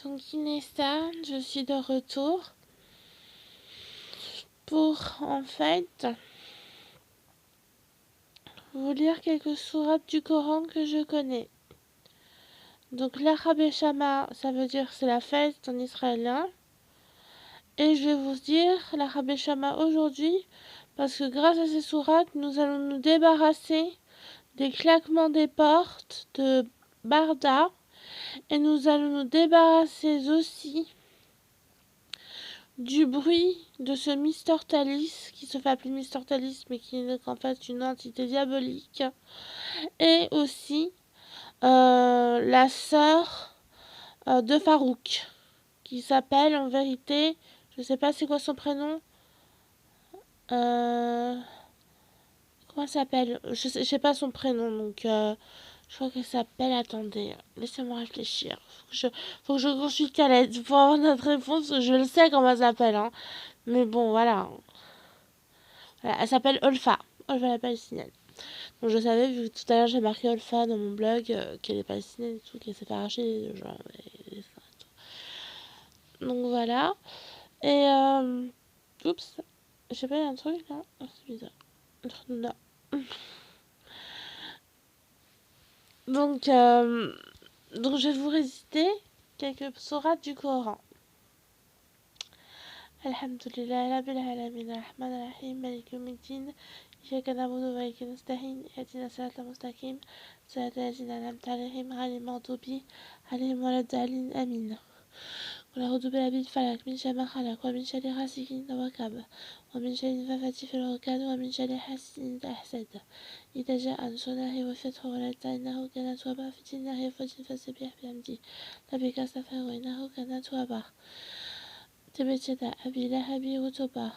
Donc Inessa, je suis de retour pour en fait vous lire quelques sourates du Coran que je connais. Donc l'Arabe Shama, ça veut dire c'est la fête en israélien. Et je vais vous dire l'Arabe Shama aujourd'hui parce que grâce à ces sourates, nous allons nous débarrasser des claquements des portes de Barda et nous allons nous débarrasser aussi du bruit de ce Mister Talis, qui se fait appeler Mister Talis, mais qui est en fait une entité diabolique, et aussi la sœur de Farouk, qui s'appelle en vérité, je sais pas c'est quoi son prénom, comment elle s'appelle, je sais pas son prénom, donc je crois qu'elle s'appelle, attendez, laissez-moi réfléchir, faut que je consulte Khaled pour avoir notre réponse, je le sais comment elle s'appelle, hein. Mais bon, voilà. Voilà, elle s'appelle Olfa. Olfa la palestinienne. Donc je savais, vu que tout à l'heure j'ai marqué Olfa dans mon blog, qu'elle est palestinienne et tout, qu'elle s'est fait arracher les gens et ça et tout. Donc voilà. Et oups. Je sais pas, il y a un truc là. Oh, c'est bizarre. Non. Donc, donc je vais vous réciter quelques sourates du Coran. Alhamdulillah, Rabbil Alamin, Rahman Rahim, Malik Yawmiddin, إياك نعبد وإياك نستعين اهدنا الصراط المستقيم صراط الذين أنعمت عليهم غير المغضوب عليهم ولا الضالين آمين قل أعوذ برب الفلق من شر ما خلق ومن شر غاسق إذا وقب ومن شر النفاثات في العقد ومن شر حاسد إذا حسد إذا جاء نصر الله والفتح ورأيت أنه كان توابا في الله فجر فسبح بحمده ربك استغفر إنه كان توابا تبت يدا أبي لهب وتب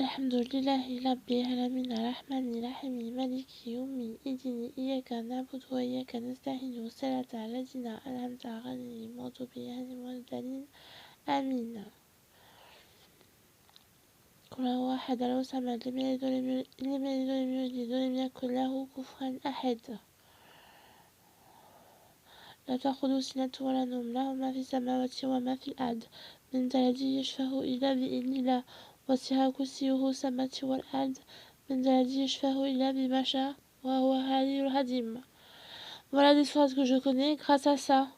الحمد لله رب العالمين الرحمن الرحيم مالك يوم الدين إياك نعبد وإياك نستعين والصلاة على الذين أنعمت عليهم المغضوب عليهم ولا الضالين آمين قل هو أحد الله الصمد لم يلد ولم يولد ولم يكن له كفوا أحد لا تأخذه سنة ولا نوم له ما في السماوات وما في الأرض من ذا الذي يشفع إلا بإذن الله وسع كرسيه السماوات والأرض من ذا الذي يشفع إلا بما شاء وهو العلي العظيم. Voilà des phrases que je connais grâce à ça.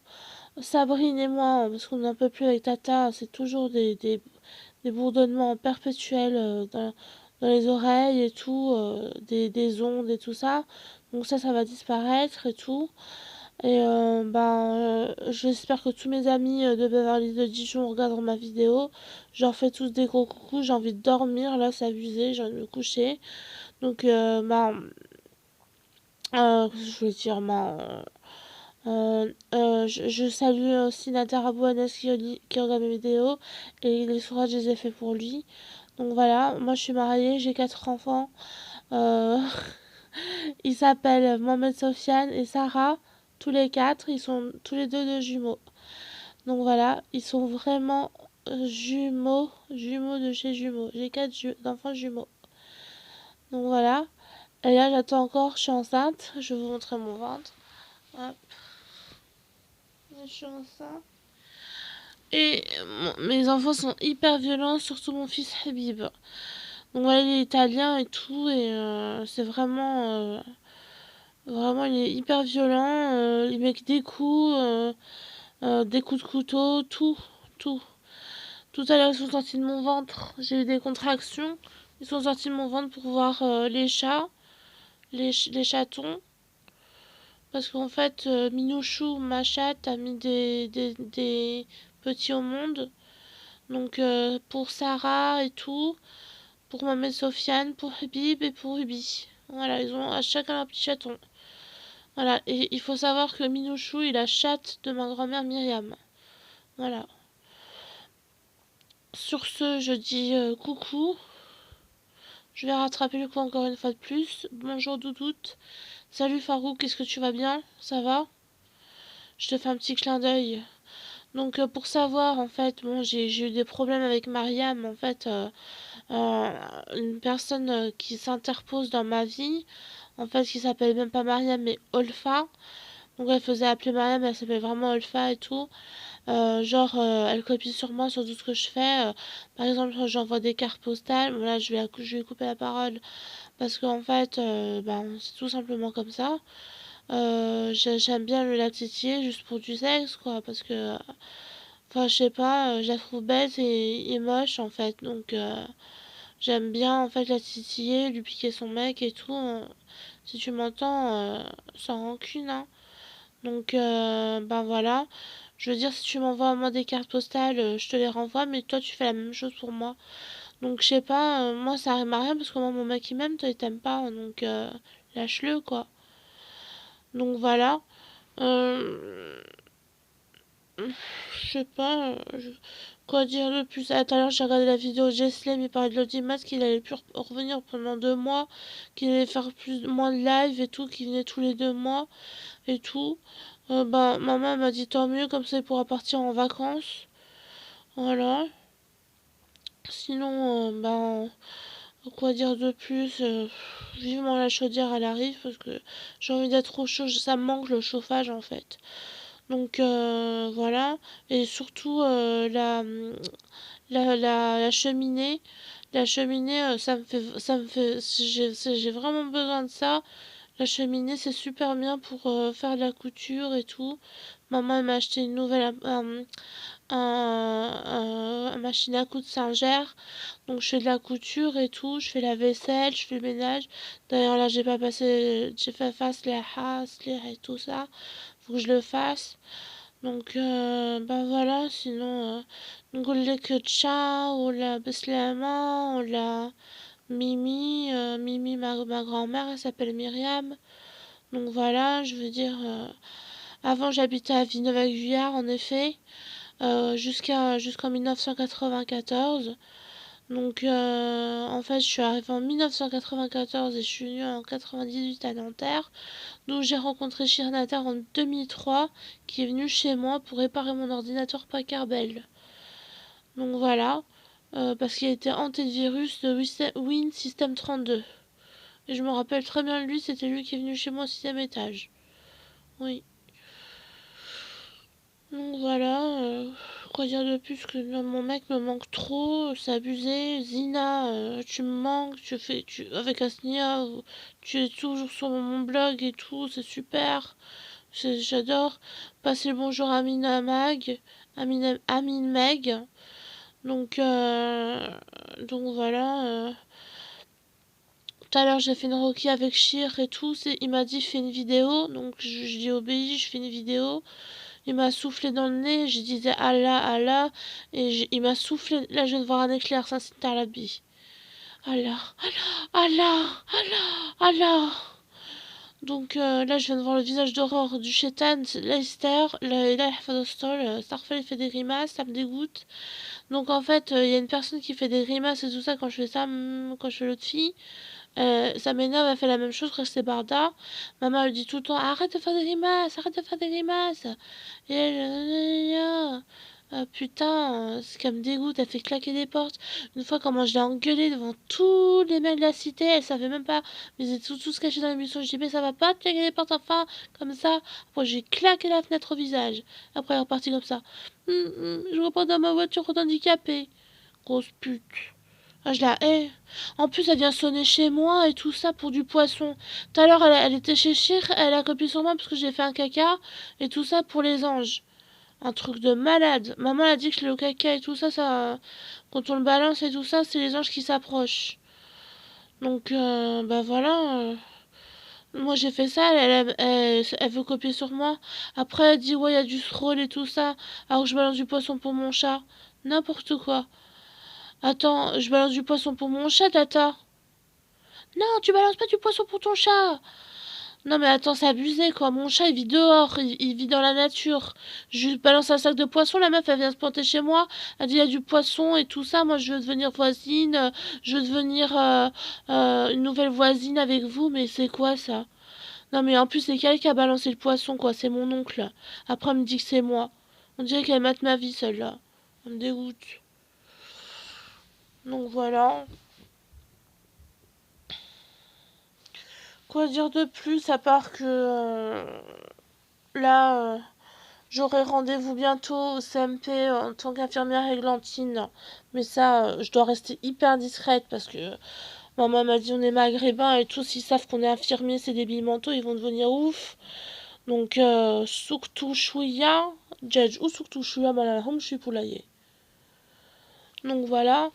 Sabrine et moi, parce qu'on n'en peut plus avec Tata, c'est toujours des bourdonnements perpétuels dans les oreilles et tout, des ondes et tout ça. Donc ça va disparaître et tout. Et j'espère que tous mes amis de Beverly de Dijon regardent ma vidéo. Je leur fais tous des gros coucous. J'ai envie de dormir, là, c'est abusé. J'ai envie de me coucher. Donc, je voulais dire, je salue aussi Nader Abouanes qui regarde mes vidéos. Et les sourates, je les ai fait pour lui. Donc voilà, moi je suis mariée, j'ai 4 enfants. Euh, ils s'appellent Mohamed Sofiane et Sarah. Tous les 4, ils sont tous les deux jumeaux. Donc voilà, ils sont vraiment jumeaux de chez jumeaux. J'ai 4 enfants jumeaux. Donc voilà. Et là, j'attends encore, je suis enceinte. Je vais vous montrer mon ventre. Hop. Je suis enceinte. Et mes enfants sont hyper violents, surtout mon fils Habib. Donc voilà, il est italien et tout. Et c'est vraiment... vraiment, il est hyper violent. Il met des coups. Des coups de couteau, tout. Tout à l'heure, ils sont sortis de mon ventre. J'ai eu des contractions. Ils sont sortis de mon ventre pour voir les chats, les chatons. Parce qu'en fait, Minouchou, ma chatte, a mis des petits au monde. Donc, pour Sarah et tout. Pour Mohamed Sofiane, pour Habib et pour Ruby. Voilà, ils ont à chacun un petit chaton. Voilà, et il faut savoir que Minouchou est la chatte de ma grand-mère Myriam. Voilà. Sur ce, je dis coucou. Je vais rattraper le coup encore une fois de plus. Bonjour Doudoute. Salut Farouk, est-ce que tu vas bien? Ça va? Je te fais un petit clin d'œil. Donc pour savoir, en fait, bon, j'ai eu des problèmes avec Mariam, en fait, une personne qui s'interpose dans ma vie, en fait, qui s'appelle même pas Mariam, mais Olfa. Donc elle faisait appeler Mariam, elle s'appelle vraiment Olfa et tout. Genre, elle copie sur moi sur tout ce que je fais. Par exemple, quand j'envoie des cartes postales, bon là je vais couper la parole parce qu'en fait, ben, c'est tout simplement comme ça. J'aime bien la titiller juste pour du sexe, quoi, parce que, enfin, je sais pas, je la trouve bête et moche en fait. Donc, j'aime bien en fait la titiller, lui piquer son mec et tout. Si tu m'entends, sans rancune, hein. Donc, ben voilà. Je veux dire, si tu m'envoies moi des cartes postales, je te les renvoie, mais toi tu fais la même chose pour moi. Donc, je sais pas, moi ça arrive à rien parce que moi mon mec il m'aime, toi il t'aime pas, donc lâche-le quoi. Donc voilà. Euh, je sais pas, quoi dire de plus. Ah, tout à l'heure j'ai regardé la vidéo de Jesslem, il parlait de l'audimat, qu'il allait plus revenir pendant 2 mois, qu'il allait faire moins de live et tout, qu'il venait tous les 2 mois et tout. Bah, maman m'a dit tant mieux, comme ça il pourra partir en vacances. Voilà. Sinon, ben, quoi dire de plus vivement la chaudière elle arrive parce que j'ai envie d'être au chaud, ça me manque le chauffage en fait. Donc voilà. Et surtout la cheminée. La cheminée, j'ai vraiment besoin de ça. La cheminée, c'est super bien pour faire de la couture et tout. Maman elle m'a acheté une nouvelle machine à coudre Singer. Donc je fais de la couture et tout, je fais la vaisselle, je fais le ménage. D'ailleurs là j'ai pas passé, j'ai fait face les lire et tout ça. Faut que je le fasse. Donc bah voilà, sinon نقول لك تشا ولا بسلامة ولا Mimi, Mimi ma grand-mère elle s'appelle Myriam. Donc voilà, je veux dire avant j'habitais à Villeneuve-à-Guyard en effet. Jusqu'en 1994. Donc en fait je suis arrivée en 1994 et je suis venue en 98 à Nanterre. Donc j'ai rencontré Shirnatar en 2003 qui est venu chez moi pour réparer mon ordinateur Packard Bell. Donc voilà, parce qu'il était hanté de virus de Win System 32. Et je me rappelle très bien de lui, c'était lui qui est venu chez moi au 6e étage. Oui. Donc voilà, quoi dire de plus que mon mec me manque trop, c'est abusé. Zina, tu me manques, avec Asnia, tu es toujours sur mon blog et tout, c'est super. J'adore. Passer le bonjour à Amina Mag, Amine Meg. Donc, voilà. Tout à l'heure j'ai fait une Rocky avec Shir et tout, il m'a dit fais une vidéo, donc je lui ai obéi, je fais une vidéo. Il m'a soufflé dans le nez, je disais Allah, Allah, et il m'a soufflé. Là, je viens de voir un éclair, ça c'est Talabi. Allah, Allah, Allah, Allah. Donc là, je viens de voir le visage d'horreur du chétan, Leicester, là, il fait de stall, Starfell fait des grimaces, ça me dégoûte. Donc en fait, il y a une personne qui fait des grimaces et tout ça quand je fais ça, quand je fais l'autre fille. Ça m'énerve, elle fait la même chose quand c'est Barda. Maman elle dit tout le temps arrête de faire des grimaces, arrête de faire des grimaces. Et elle, putain, ce qu'elle me dégoûte, elle fait claquer des portes. Une fois, comment je l'ai engueulée devant tous les mecs de la cité, elle savait même pas, mais ils étaient tous cachés dans la buisson. Je dis, mais ça va pas de claquer des portes enfin, comme ça. Après, j'ai claqué la fenêtre au visage. Après, elle est repartie comme ça. Je reprends dans ma voiture handicapée. Grosse pute. Ah, je la hais. En plus, elle vient sonner chez moi et tout ça pour du poisson. Tout à l'heure, elle était chez Chir, elle a copié sur moi parce que j'ai fait un caca et tout ça pour les anges. Un truc de malade. Maman elle a dit que le caca et tout ça, quand on le balance et tout ça, c'est les anges qui s'approchent. Donc, bah voilà. Moi j'ai fait ça, elle veut copier sur moi. Après, elle dit ouais, il y a du scroll et tout ça. Alors que je balance du poisson pour mon chat. N'importe quoi. Attends, je balance du poisson pour mon chat, Tata. Non, tu balances pas du poisson pour ton chat. Non mais attends, c'est abusé quoi. Mon chat il vit dehors, il vit dans la nature. Je lui balance un sac de poisson, la meuf elle vient se planter chez moi. Elle dit il y a du poisson et tout ça. Moi je veux devenir voisine, je veux devenir une nouvelle voisine avec vous. Mais c'est quoi ça? Non mais en plus c'est quelqu'un qui a balancé le poisson quoi. C'est mon oncle. Après elle me dit que c'est moi. On dirait qu'elle mate ma vie celle-là. Elle me dégoûte. Donc voilà. Quoi dire de plus à part que là, j'aurai rendez-vous bientôt au CMP en tant qu'infirmière églantine. Mais ça, je dois rester hyper discrète parce que maman m'a dit on est maghrébins et tous, s'ils savent qu'on est infirmier, c'est débiles mentaux, ils vont devenir ouf. Donc, Souktou Chouïa, Djedj ou Souktou Chouïa Malahom, je suis poulailler. Donc voilà.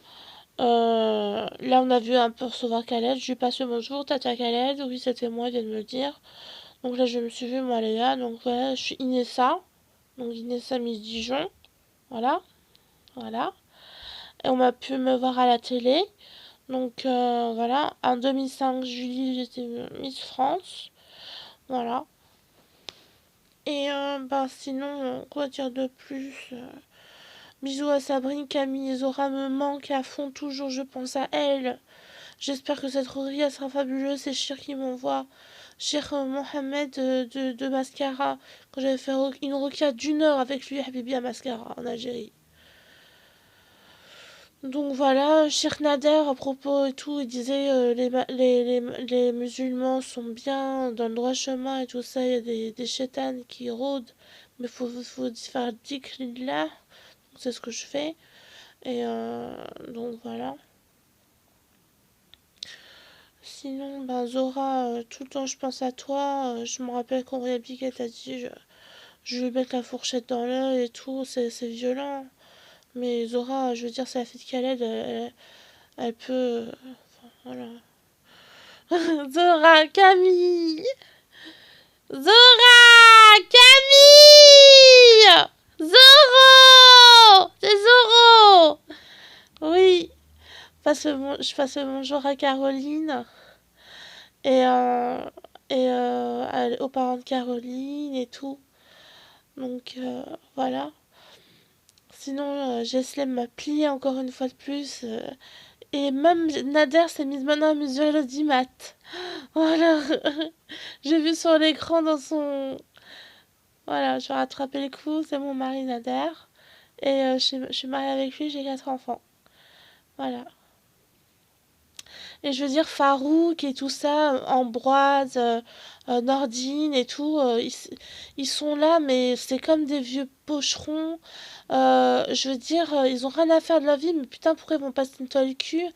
Là, on a vu un peu recevoir Khaled. Je lui passe le bonjour, Tata Khaled. Oui, c'était moi, il vient de me le dire. Donc là, je me suis vue, moi, Léa. Donc voilà, je suis Inessa. Donc Inessa Miss Dijon. Voilà. Voilà. Et on m'a pu me voir à la télé. Donc voilà. En 2005, Julie, j'étais Miss France. Voilà. Et bah, sinon, quoi dire de plus bisous à Sabrine, Camille et Zora me manquent à fond. Toujours, je pense à elle. J'espère que cette rôderie elle sera fabuleuse. C'est Chir qui m'envoie. Chir Mohamed de Mascara. Quand j'avais fait une roquia d'1 heure avec lui, Habibi à Mascara en Algérie. Donc voilà, Chir Nader à propos et tout, il disait les musulmans sont bien dans le droit chemin et tout ça. Il y a des chétanes qui rôdent. Mais faut faire dhikr là. C'est ce que je fais. Et donc voilà. Sinon, ben Zora, tout le temps je pense à toi. Je me rappelle quand Rémi t'a dit je lui mets la fourchette dans l'œil et tout, c'est violent. Mais Zora, je veux dire, c'est la fille de Khaled, elle peut. Enfin, voilà. Zora, Camille! Zora! Camille! Zoro! C'est Zoro! Oui, je passe le bonjour à Caroline. Et, aux parents de Caroline et tout. Donc voilà. Sinon, Jesslem m'a plié encore une fois de plus. Et même Nader s'est mise maintenant à mesurer l'audimat. Voilà. J'ai vu sur l'écran dans son... Voilà, je vais rattraper le coup. C'est mon mari Nader. Et je suis mariée avec lui, j'ai 4 enfants. Voilà. Et je veux dire, Farouk et tout ça, Ambroise, Nordine et tout, ils sont là, mais c'est comme des vieux pocherons. Je veux dire, ils ont rien à faire de leur vie, mais putain, pourquoi ils vont pas se nettoyer le cul?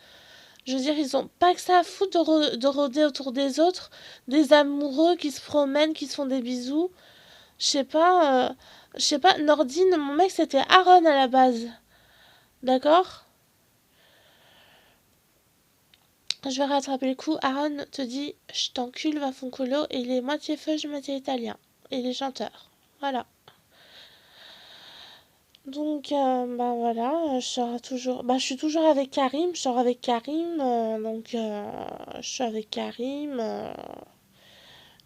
Je veux dire, ils ont pas que ça à foutre de rôder autour des autres, des amoureux qui se promènent, qui se font des bisous. Je sais pas, Nordine, mon mec, c'était Aaron à la base. D'accord? Je vais rattraper le coup. Aaron te dit je t'encule, va foncolo, et il est moitié feuge, moitié italien. Et il est chanteur. Voilà. Donc, bah voilà, je sors toujours. Bah, je suis toujours avec Karim. Je sors avec Karim. Donc, je suis avec Karim.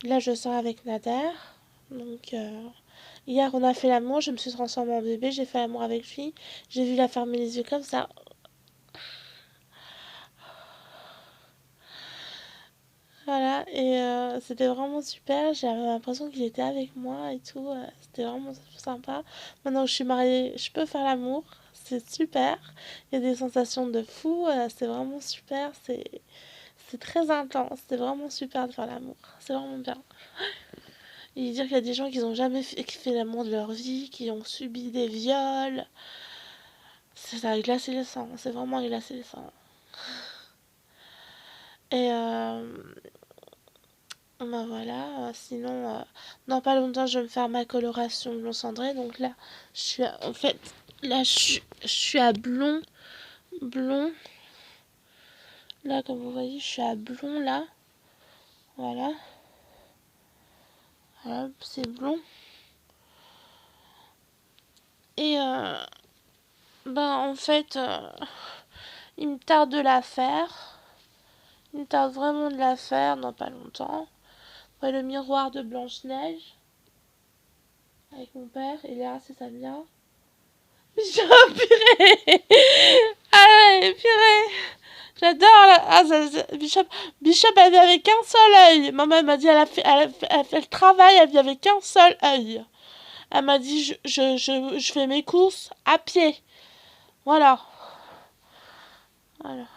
Là, je sors avec Nader. Donc, hier, on a fait l'amour. Je me suis transformée en bébé. J'ai fait l'amour avec lui. J'ai vu la fermer les yeux comme ça. Voilà, et c'était vraiment super. J'avais l'impression qu'il était avec moi et tout. C'était vraiment sympa. Maintenant que je suis mariée, je peux faire l'amour. C'est super. Il y a des sensations de fou. C'est vraiment super. C'est très intense. C'est vraiment super de faire l'amour. C'est vraiment bien. Et dire qu'il y a des gens qui n'ont jamais fait l'amour de leur vie, qui ont subi des viols. Ça a glacé le sang. C'est vraiment glacé le sang. Et ben voilà, sinon, dans pas longtemps, je vais me faire ma coloration blond cendré. Donc là, en fait, là, je suis à blond, blond. Là, comme vous voyez, je suis à blond, là. Voilà, voilà, c'est blond. Et, ben, en fait, il me tarde de la faire. Il me tarde vraiment de la faire dans pas longtemps. Ouais, le miroir de Blanche-Neige, avec mon père. Et là, c'est ça bien. J'ai purée. Allez, purée. J'adore la... Ah, Bishop. Bishop, elle vit avec un seul œil. Maman m'a dit, elle a fait le travail, elle vit avec un seul œil. Elle m'a dit, je fais mes courses à pied. Voilà. Voilà.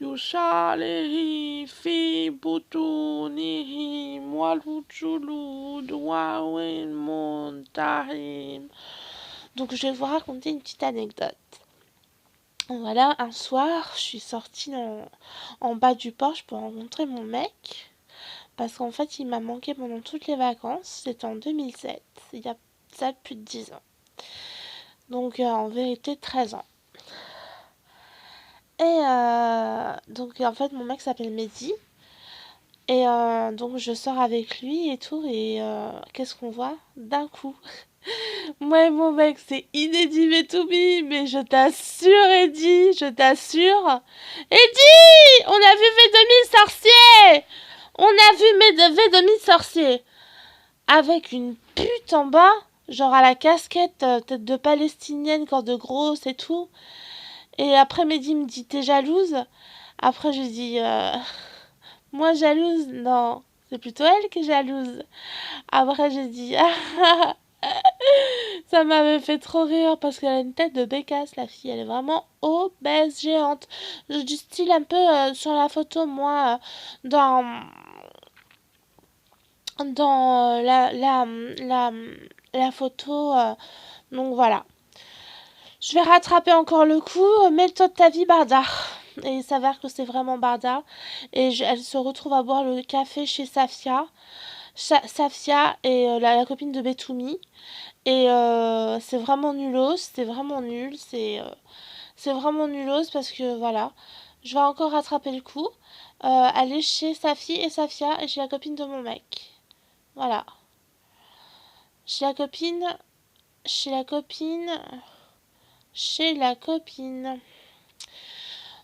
Yushalihi fi butunihi walujulud wawin muntahim. Donc je vais vous raconter une petite anecdote. Voilà, un soir, je suis sortie en bas du porche pour rencontrer mon mec. Parce qu'en fait, il m'a manqué pendant toutes les vacances. C'était en 2007. Il y a ça plus de 10 ans. Donc en vérité, 13 ans. Et donc en fait, mon mec s'appelle Mehdi. Et donc je sors avec lui et tout. Et qu'est-ce qu'on voit? D'un coup. Moi et mon mec, c'est inédit mais to be, mais je t'assure, Eddie, je t'assure. Eddie, on a vu V2000 sorcier. On a vu V2000 sorcier. Avec une pute en bas, genre à la casquette, tête de palestinienne, corps de grosse et tout. Et après, Mehdi me dit, t'es jalouse? Après, je dis, moi jalouse? Non, c'est plutôt elle qui est jalouse. Après, je dis, ça m'avait fait trop rire parce qu'elle a une tête de bécasse, la fille. Elle est vraiment obèse, géante. Du style un peu sur la photo, moi, dans la photo. Donc voilà. Je vais rattraper encore le coup. Mets-toi de ta vie, Barda. Et il s'avère que c'est vraiment Barda. Et elle se retrouve à boire le café chez Safia. Safia est la copine de Betoumi. Et c'est vraiment nulos. C'est vraiment nul. C'est vraiment nulos parce que voilà. Je vais encore rattraper le coup. Aller chez Safi et Safia et chez la copine de mon mec. Voilà. Chez la copine. Chez la copine. Chez la copine.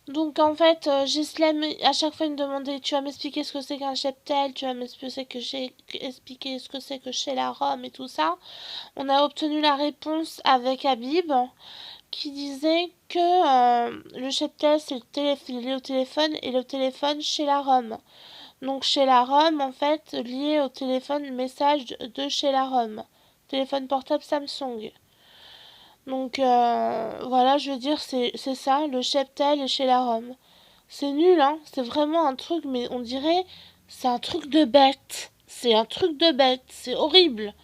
Donc en fait, Gislem, à chaque fois, il me demandait, tu vas m'expliquer ce que c'est qu'un cheptel, tu vas m'expliquer ce que c'est que chez la Rome et tout ça. On a obtenu la réponse avec Habib, qui disait que le cheptel, c'est le téléphone, et le téléphone chez la Rome. Donc chez la Rome, en fait, lié au téléphone message de chez la Rome. Téléphone portable Samsung. Donc voilà, je veux dire, c'est ça, le cheptel est chez la Rome. C'est nul, hein, c'est vraiment un truc, mais on dirait, c'est un truc de bête. C'est un truc de bête, c'est horrible.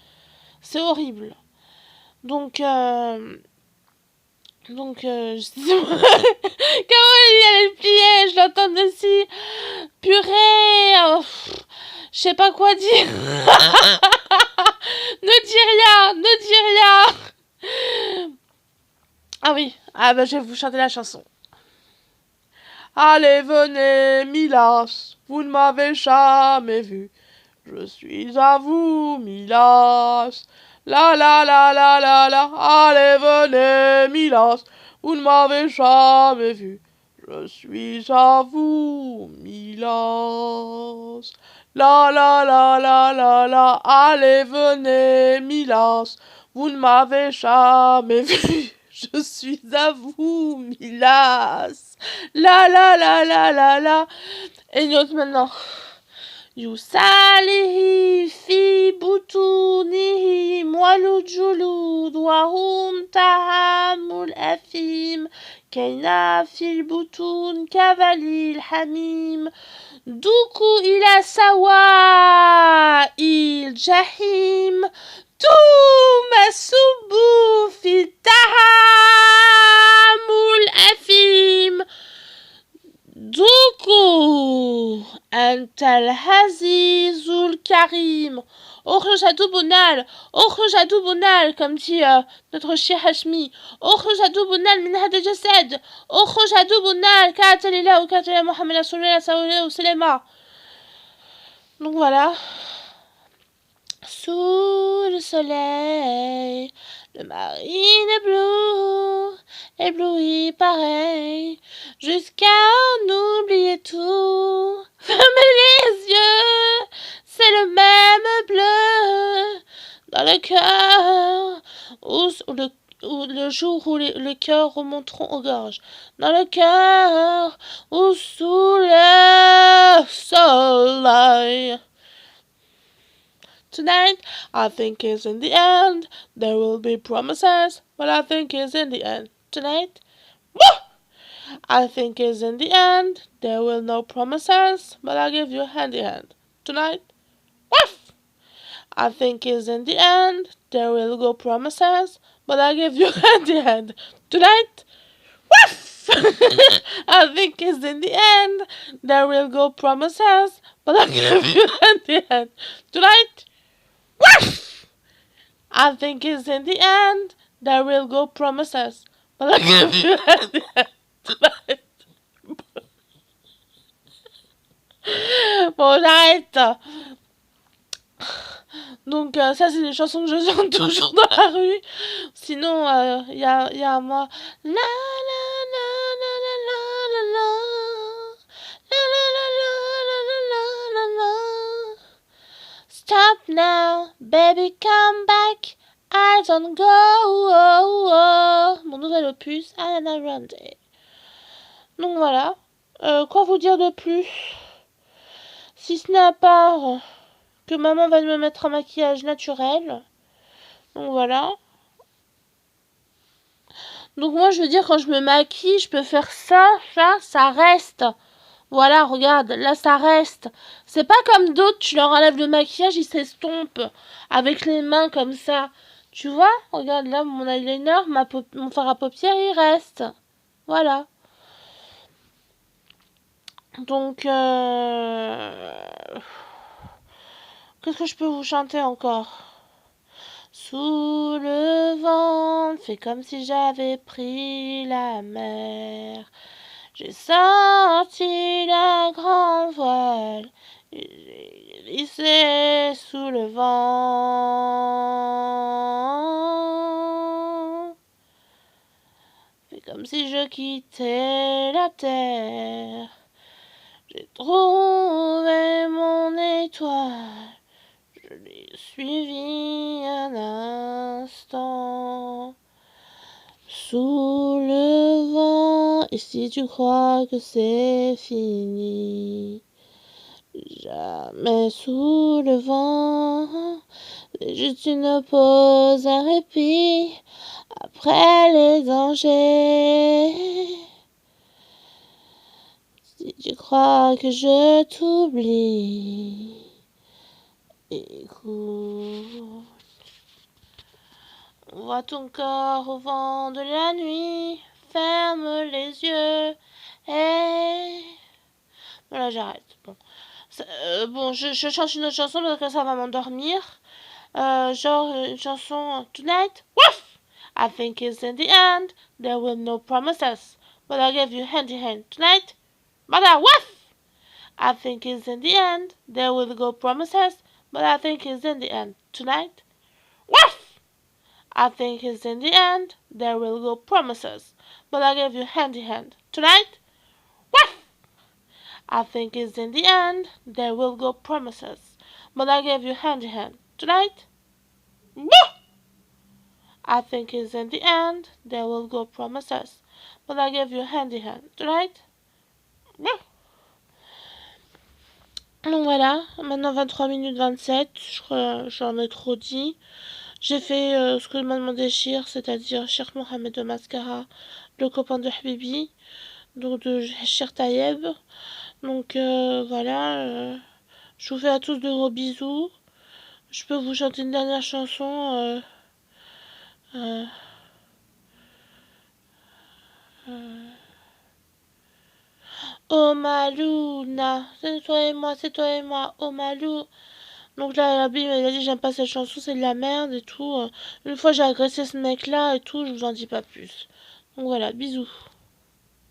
C'est horrible. Donc, comment il avait plié, je l'entends dessus. Purée, je sais pas quoi dire. Ne dis rien, ne dis rien. Ah oui, ah bah je vais vous chanter la chanson. Allez, venez, Milas, vous ne m'avez jamais vu. Je suis à vous, Milas. La la la la la la. Allez, venez, Milas, vous ne m'avez jamais vu. Je suis à vous, Milas. La la la la la la. Allez, venez, Milas, vous ne m'avez jamais vu. Je suis à vous, Milas. La la la la la la. Et une autre maintenant. Yusalihi fi butunihi walujulud wahum tahamul afim kaina fil butun kavalil hamim duku ila sawa il jahim Masubu fi tahamul afim Duku Antal Hazizul Karim Okhojadou Bonal Okhojadou Bonal comme dit notre cher Hashmi Okhojadou Bonal min hada jasad Okhojadou Bonal Ka'atalila ou Ka'atalila Mohamed sallallahu alayhi wa. Donc voilà. Sous le soleil, le marine est bleu, ébloui pareil, jusqu'à en oublier tout. Fermez les yeux, c'est le même bleu dans le cœur, où le jour où le cœur remonteront aux gorges, dans le cœur, ou sous le soleil. Tonight, I think is in the end. There will be promises, but I think is in the end. Tonight, woo! I think it's in the end, there will no promises, but I'll give you a handy hand. Tonight, woof! I think it's in the end, there will go promises, but I'll give you a handy hand. Tonight, woof! I think it's in the end, there will go promises, but I'll give you a handy hand. Tonight, woof! I think it's in the end, there will go promises, but I'll give you a handy hand. Tonight. Bon, j'arrête. Donc ça c'est des chansons que je chante toujours dans la rue. Sinon y a moi la la la la la la la la la la la la la. Stop now, baby, come back. I don't go. Mon nouvel opus, Ariana Grande. Donc voilà. Quoi vous dire de plus? Si ce n'est à part que maman va me mettre un maquillage naturel. Donc voilà. Donc moi je veux dire, quand je me maquille, je peux faire ça, ça reste. Voilà, regarde, là ça reste. C'est pas comme d'autres, tu leur enlèves le maquillage, ils s'estompent avec les mains comme ça. Tu vois, regarde là, mon eyeliner, mon fard à paupières, il reste. Voilà. Donc, qu'est-ce que je peux vous chanter encore? Sous le vent, fais comme si j'avais pris la mer. J'ai sorti la grand voile, j'ai glissé sous le vent. Fais comme si je quittais la terre. J'ai trouvé mon étoile. Je l'ai suivi un instant sous le vent. Et si tu crois que c'est fini, jamais sous le vent. C'est juste une pause, un répit après les dangers. Si tu crois que je t'oublie, écoute. Vois ton corps au vent de la nuit, ferme les yeux et... Voilà, j'arrête. Bon, je chante une autre chanson parce que ça va m'endormir. Genre une chanson Tonight. Woof! I think it's in the end. There will no promises, but I'll give you hand in hand tonight. But woof! I think it's in the end. There will go promises, but I think it's in the end tonight. Woof! I think it's in the end. There will go promises, but I'll give you hand in hand tonight. Woof! I think it's in the end. There will go promises, but I'll give you hand in hand tonight. Woof! I think it's in the end. There will go promises, but I'll give you hand in hand tonight. Woof! Donc voilà, maintenant 23 minutes 27, j'en ai trop dit. J'ai fait ce que m'a demandé Shir, c'est-à-dire Cheikh Mohamed de Mascara, le copain de Habibi, donc de Shir Tayeb. Donc voilà, je vous fais à tous de gros bisous. Je peux vous chanter une dernière chanson. Oh Maluna, c'est toi et moi, oh Malou. Donc là, Habibi il a dit j'aime pas cette chanson, c'est de la merde et tout. Une fois j'ai agressé ce mec là et tout, je vous en dis pas plus. Donc voilà, bisous.